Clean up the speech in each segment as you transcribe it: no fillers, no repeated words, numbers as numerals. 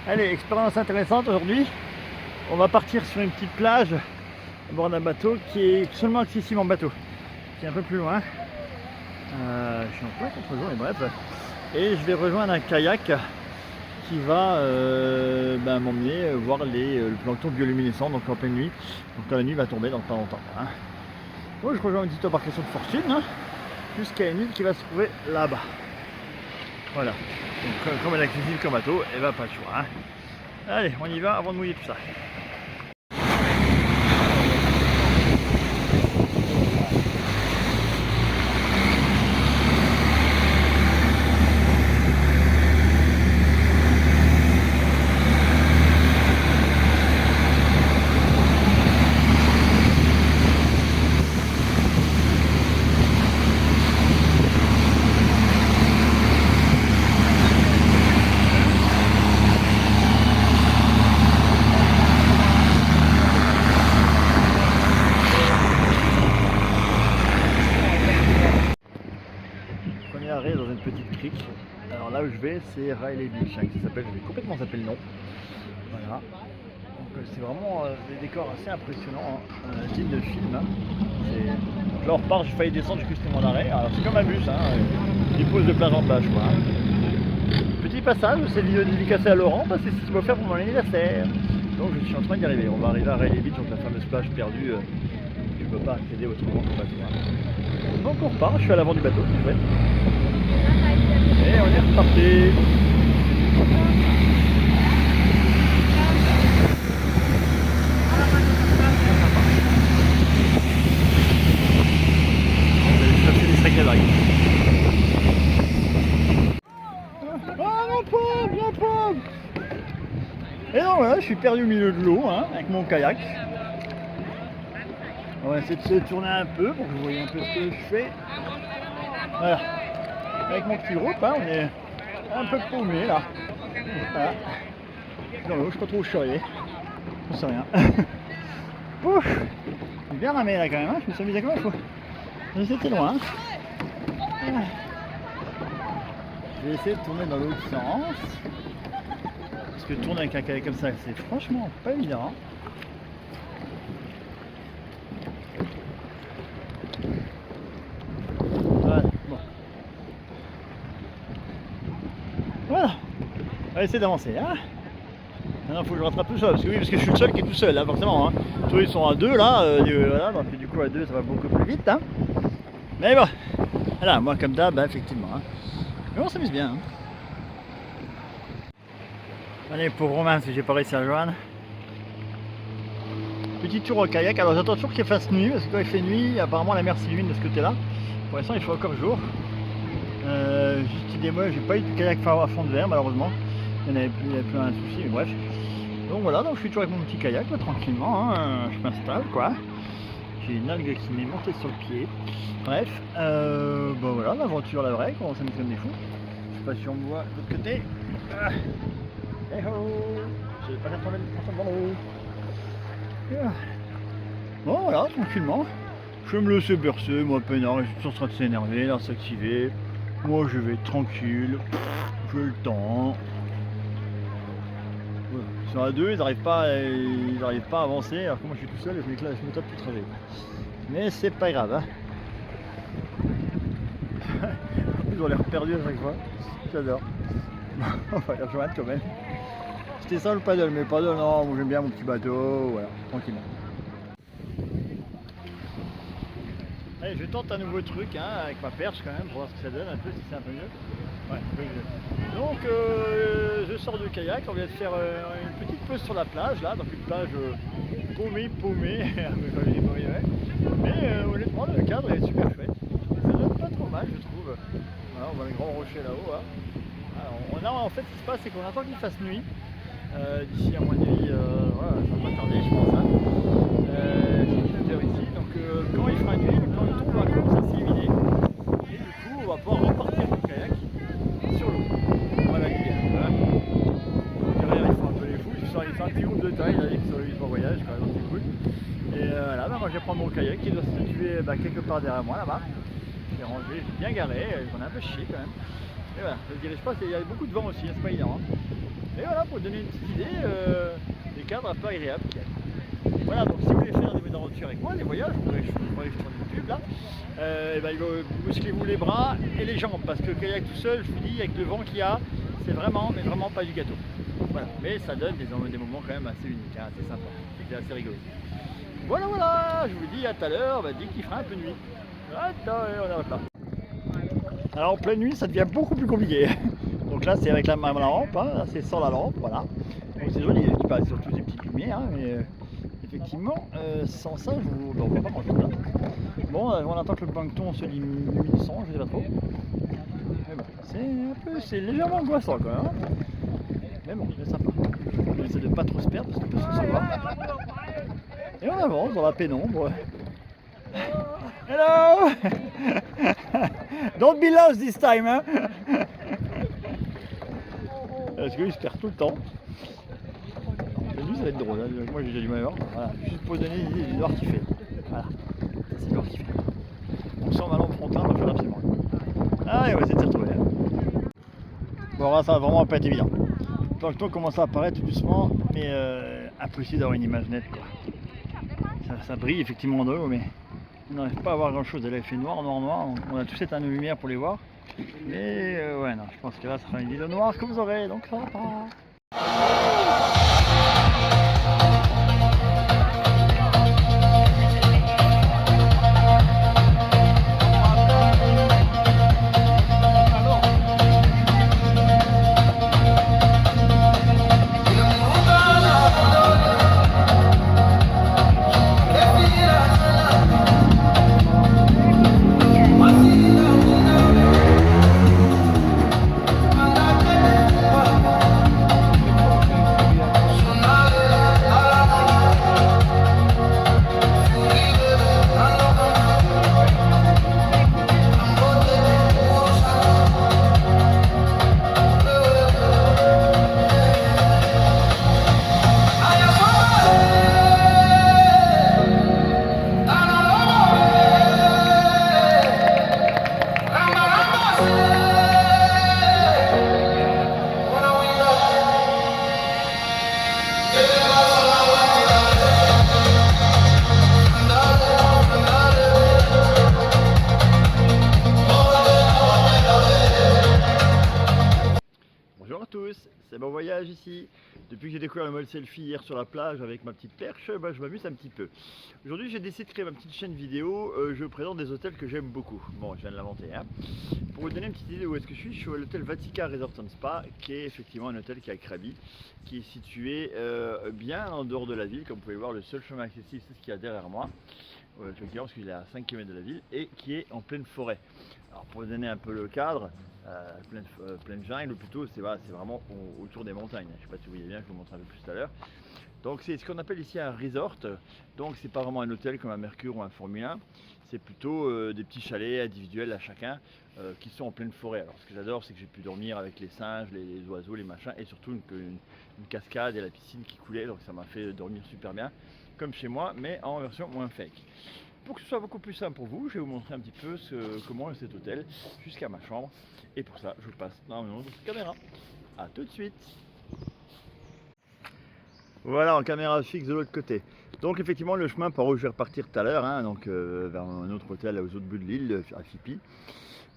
Allez, expérience intéressante aujourd'hui. On va partir sur une petite plage à bord d'un bateau qui est seulement accessible en bateau, qui est un peu plus loin. Je suis en plein contre-jour et bref. Et je vais rejoindre un kayak qui va m'emmener voir le plancton bioluminescent, donc en pleine nuit. Donc quand la nuit va tomber dans pas longtemps. Hein. Donc je rejoins une petite embarcation de fortune hein, jusqu'à une île qui va se trouver là-bas. Voilà. Donc comme elle est accessible qu'en bateau, elle va pas le choix. Hein. Allez, on y va avant de mouiller tout ça. Arrêt dans une petite crique. Alors là où je vais, c'est Riley Beach, hein, qui s'appelle, je vais complètement zapper le nom. Voilà. Donc c'est vraiment des décors assez impressionnants, hein, style de film. Hein. Donc là on repart, j'ai failli descendre jusqu'à mon arrêt. Alors c'est comme un bus, hein, qui pose de plage en plage. Quoi, hein. Petit passage, c'est vidéo dédicacée à Laurent, parce que c'est ce qu'il m'a offert pour mon anniversaire. Donc je suis en train d'y arriver. On va arriver à Riley Beach, donc la fameuse plage perdue. Je ne peux pas accéder autrement qu'au bateau. Hein. Donc on repart, je suis à l'avant du bateau, c'est chouette. Et on est reparti. On va aller chercher des sacs à vagues. Ah mon pauvre. Et donc voilà, je suis perdu au milieu de l'eau hein, avec mon kayak. On va essayer de se tourner un peu pour que vous voyez un peu ce que je fais. Voilà. Avec mon petit groupe, hein, on est un peu paumé là. Voilà. Dans l'eau, je sais pas trop où je suis arrivé. Je sais rien. Ouf, j'ai bien ramé là quand même, hein. Je me suis amusé comme il faut. Mais c'était loin. Je vais essayer de tourner dans l'autre sens. Parce que tourner avec un kayak comme ça, c'est franchement pas évident. Voilà, on va essayer d'avancer. Hein. Maintenant il faut que je rattrape tout ça, parce que je suis le seul qui est tout seul, hein, forcément. Hein. Tous ils sont à deux là, voilà, donc du coup à deux ça va beaucoup plus vite. Hein. Mais bon, voilà, moi comme d'hab, effectivement. Hein. Mais on s'amuse bien. Hein. Allez, pour Romain, si j'ai pas réussi à le joindre. Petit tour au kayak, alors j'attends toujours qu'il fasse nuit, parce que quand il fait nuit, apparemment la mer s'illumine de ce côté-là. Pour l'instant il fait encore jour. Juste idée, moi j'ai pas eu de kayak à fond de verre malheureusement, il y avait plus un souci, mais bref. Donc voilà, donc je suis toujours avec mon petit kayak là, tranquillement, hein, je m'installe quoi. J'ai une algue qui m'est montée sur le pied. Bref, bon voilà, l'aventure la vraie, on s'amuse comme des fous. Je sais pas si on me voit de l'autre côté. Hey ho, j'ai pas retrouvé le dans l'eau. Bon voilà, tranquillement. Je vais me laisser bercer, moi peinard, je suis en train de s'énerver, là s'activer. Moi je vais tranquille, j'ai le temps. Voilà. Ils sont à deux, ils n'arrivent pas à avancer, alors que moi je suis tout seul et je me tape tout le trajet. Mais c'est pas grave. Hein. Ils ont l'air perdus à chaque fois, j'adore. On va les rejoindre quand même. C'était ça le paddle, mais le paddle non, moi j'aime bien mon petit bateau, voilà, tranquillement. Allez, je tente un nouveau truc hein, avec ma perche quand même pour voir ce que ça donne un peu, si c'est un peu mieux. Ouais, un peu mieux. Donc je sors du kayak, on vient de faire une petite pause sur la plage là, donc une plage paumée, mais honnêtement le cadre est super chouette. Ça donne pas trop mal je trouve. Voilà, on voit les grands rochers là-haut. Hein. Alors, en fait ce qui se passe c'est qu'on attend qu'il fasse nuit. D'ici à mon avis, voilà, ça va pas tarder je pense. Hein. C'est 18 h ici, donc quand il fera nuit, le plancton va commencer à s'éliminer. Et du coup, on va pouvoir repartir le kayak sur l'eau. Voilà l'idée. Voilà. Derrière, ils font un peu les fous. Il fait un petit groupe de taille, ils sont en voyage, quand même, c'est cool. Et voilà, moi je vais prendre mon kayak qui doit se situer quelque part derrière moi là-bas. J'ai rangé, j'ai bien garé, j'en ai un peu chié quand même. Et voilà, je dirais, je sais pas, il y a beaucoup de vent aussi, c'est pas évident. Hein. Et voilà. pour vous donner une petite idée des cadres un peu agréables qu'il y a. Voilà, donc si vous voulez faire des aventures avec moi, des voyages, je pourrais sur YouTube là, il faut musclez-vous les bras et les jambes, parce que kayak tout seul, je vous dis, avec le vent qu'il y a, c'est vraiment, mais vraiment pas du gâteau. Voilà, mais ça donne des moments quand même assez uniques, hein, assez sympa, c'est assez rigolo. Voilà, je vous dis à tout à l'heure, dès qu'il fera un peu nuit. Attends, on arrête là. Alors en pleine nuit, ça devient beaucoup plus compliqué. Donc là, c'est avec la lampe, hein, là c'est sans la lampe, voilà. Donc c'est joli, je dis pas surtout des petites lumières, hein, mais effectivement, sans ça, on ne voit pas grand chose là. Bon, on attend que le plancton se luminescent, je sais pas trop. Mais bon, c'est légèrement angoissant quand même. Hein. Mais bon, c'est sympa. On essaie de pas trop se perdre parce qu'on peut se savoir. Et on avance dans la pénombre. Hello! Don't be lost this time, hein? Parce qu'il se perd tout le temps. Lui, ça va être drôle, hein. Moi j'ai déjà du mal à voir. Voilà, juste pour donner une idée du noir qu'il fait. Voilà, c'est le noir qu'il fait. On sent ma lampe frontale, on va faire absolument. Ah, et on va essayer de s'y retrouver. Hein. Bon, là, ça va vraiment pas être évident. Le plancton commence à apparaître tout doucement, mais impossible d'avoir une image nette, quoi. Ça brille effectivement de haut, mais on n'arrive pas à voir grand chose. Là, il fait noir. On a tous éteint nos lumières pour les voir. Mais ouais, non, je pense que là, ce sera une île noire que vous aurez, donc ça va pas. Bonjour à tous, c'est Bon Voyage ici. Depuis que j'ai découvert le mode selfie hier sur la plage avec ma petite perche, je m'amuse un petit peu. Aujourd'hui j'ai décidé de créer ma petite chaîne vidéo, je présente des hôtels que j'aime beaucoup. Bon, je viens de l'inventer. Hein. Pour vous donner une petite idée de où est-ce que je suis à l'hôtel Vatica Resort & Spa, qui est effectivement un hôtel qui est à Krabi, qui est situé bien en dehors de la ville. Comme vous pouvez voir, le seul chemin accessible c'est ce qu'il y a derrière moi. Effectivement, parce qu'il est à 5 km de la ville et qui est en pleine forêt. Alors pour vous donner un peu le cadre, pleine jungle, plutôt c'est vraiment autour des montagnes. Je ne sais pas si vous voyez bien, je vous montre un peu plus tout à l'heure. Donc c'est ce qu'on appelle ici un resort. Donc c'est pas vraiment un hôtel comme un Mercure ou un Formule 1. C'est plutôt des petits chalets individuels à chacun qui sont en pleine forêt. Alors ce que j'adore, c'est que j'ai pu dormir avec les singes, les oiseaux, les machins, et surtout une cascade et la piscine qui coulait. Donc ça m'a fait dormir super bien, comme chez moi, mais en version moins fake. Pour que ce soit beaucoup plus simple pour vous, je vais vous montrer un petit peu comment est cet hôtel jusqu'à ma chambre. Et pour ça, je passe dans une autre caméra. A tout de suite. Voilà, en caméra fixe de l'autre côté. Donc effectivement, le chemin par où je vais repartir tout à l'heure, hein, donc vers un autre hôtel aux autres bouts de l'île, à Fipi.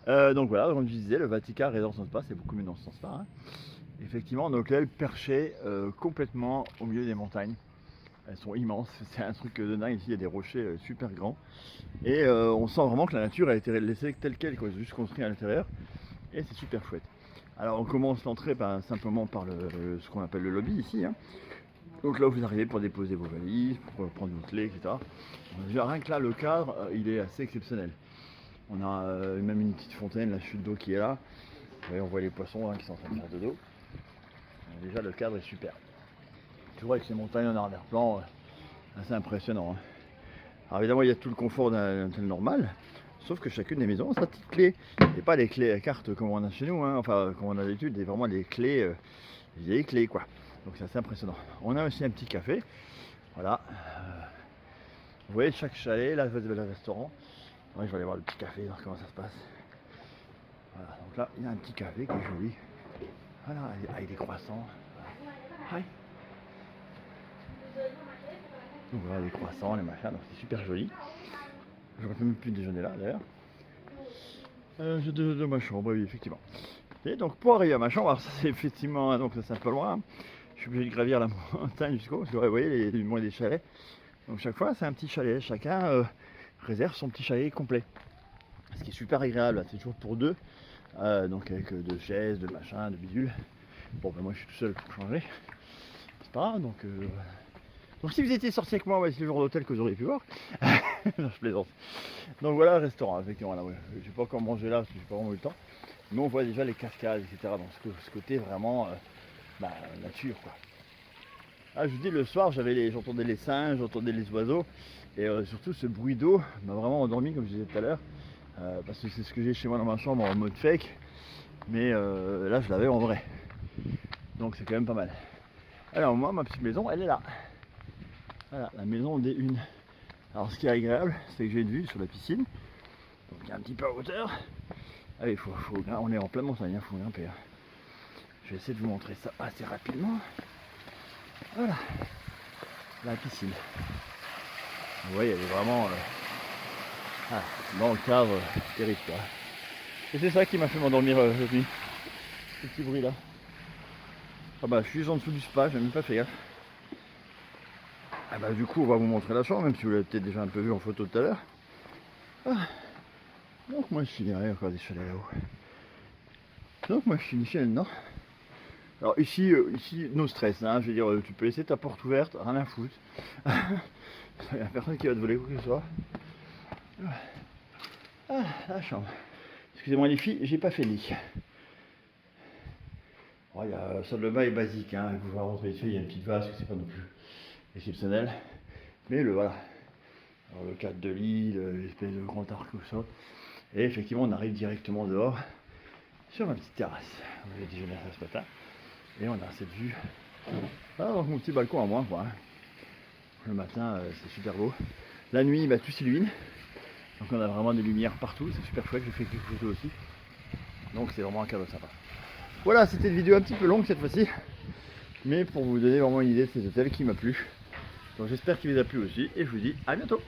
Donc voilà, comme je disais, le Vatica Resort & Spa, c'est beaucoup mieux dans ce sens-là. Hein. Effectivement, un hôtel perché complètement au milieu des montagnes. Elles sont immenses, c'est un truc de dingue. Ici il y a des rochers super grands et on sent vraiment que la nature a été laissée telle quelle, quoi. C'est juste construit à l'intérieur et c'est super chouette. Alors on commence l'entrée simplement par ce qu'on appelle le lobby ici. Hein. Donc là où vous arrivez pour déposer vos valises, pour prendre vos clés, etc. Déjà, rien que là le cadre il est assez exceptionnel. On a même une petite fontaine, la chute d'eau qui est là. Vous voyez, on voit les poissons hein, qui sont en train de faire de l'eau. Déjà le cadre est super. Toujours avec ces montagnes en arrière-plan, assez impressionnant. Hein. Alors évidemment il y a tout le confort d'un hôtel normal, sauf que chacune des maisons a sa petite clé. Et pas les clés à carte comme on a chez nous, hein. Enfin comme on a d'habitude, vraiment les clés, vieilles clés quoi. Donc c'est assez impressionnant. On a aussi un petit café, voilà. Vous voyez chaque chalet, là vous avez le restaurant. Ouais, je vais aller voir le petit café, voir comment ça se passe. Voilà, donc là il y a un petit café qui est joli. Voilà, avec des croissants. Hi. Donc voilà les croissants, les machins, donc c'est super joli. J'aurais même pu déjeuner là d'ailleurs. J'ai de ma chambre, oui effectivement. Et donc pour arriver à ma chambre, alors ça c'est effectivement, donc ça c'est un peu loin. Je suis obligé de gravir la montagne jusqu'au, parce que vous voyez des chalets. Donc chaque fois c'est un petit chalet, chacun réserve son petit chalet complet. Ce qui est super agréable, c'est toujours pour deux. Donc avec deux chaises, deux machins, deux bidules. Bon ben moi je suis tout seul pour changer. C'est pas grave, donc si vous étiez sorti avec moi, ouais, c'est le genre d'hôtel que vous auriez pu voir. Non, je plaisante. Donc voilà le restaurant, effectivement là, ouais. J'ai pas encore mangé là parce que j'ai pas vraiment eu le temps. Mais on voit déjà les cascades, etc. Donc ce côté vraiment nature quoi. Ah, je vous dis, le soir j'entendais les singes, j'entendais les oiseaux. Et surtout ce bruit d'eau m'a vraiment endormi comme je disais tout à l'heure. Parce que c'est ce que j'ai chez moi dans ma chambre en mode fake. Mais là je l'avais en vrai. Donc c'est quand même pas mal. Alors moi ma petite maison elle est là. Voilà la maison D1. Alors ce qui est agréable c'est que j'ai une vue sur la piscine. Donc il y a un petit peu à hauteur. Allez on est en plein montagne, il faut grimper. Je vais essayer de vous montrer ça assez rapidement. Voilà la piscine. Vous voyez elle est vraiment dans le cadre terrible quoi. Et c'est ça qui m'a fait m'endormir cette nuit. Ce petit bruit là. Ah bah je suis en dessous du spa, j'ai même pas fait gaffe. Ah bah du coup on va vous montrer la chambre, même si vous l'avez peut-être déjà un peu vu en photo tout à l'heure. Donc moi je suis derrière encore des chalets là-haut. Donc moi je suis ici maintenant. Alors ici no stress, hein, je veux dire tu peux laisser ta porte ouverte, rien à foutre. Il n'y a personne qui va te voler quoi que ce soit. Ah la chambre. Excusez-moi les filles, j'ai pas fait le lit. Bon, il y a la salle de bain est basique, hein. Vous pouvez rentrer dessus, il y a une petite vase, c'est pas non plus exceptionnel. Mais voilà. Alors, le cadre de lit, l'espèce de grand arc au sol. Et effectivement on arrive directement dehors sur ma petite terrasse. J'ai déjeuné ça ce matin. Et on a cette vue. Ah, donc mon petit balcon à moi quoi. Hein. Le matin c'est super beau. La nuit tout s'illumine. Donc on a vraiment des lumières partout, c'est super chouette, j'ai fait quelques photos aussi. Donc c'est vraiment un cadeau sympa. Voilà, c'était une vidéo un petit peu longue cette fois-ci. Mais pour vous donner vraiment une idée de cet hôtel qui m'a plu. Donc j'espère qu'il vous a plu aussi et je vous dis à bientôt.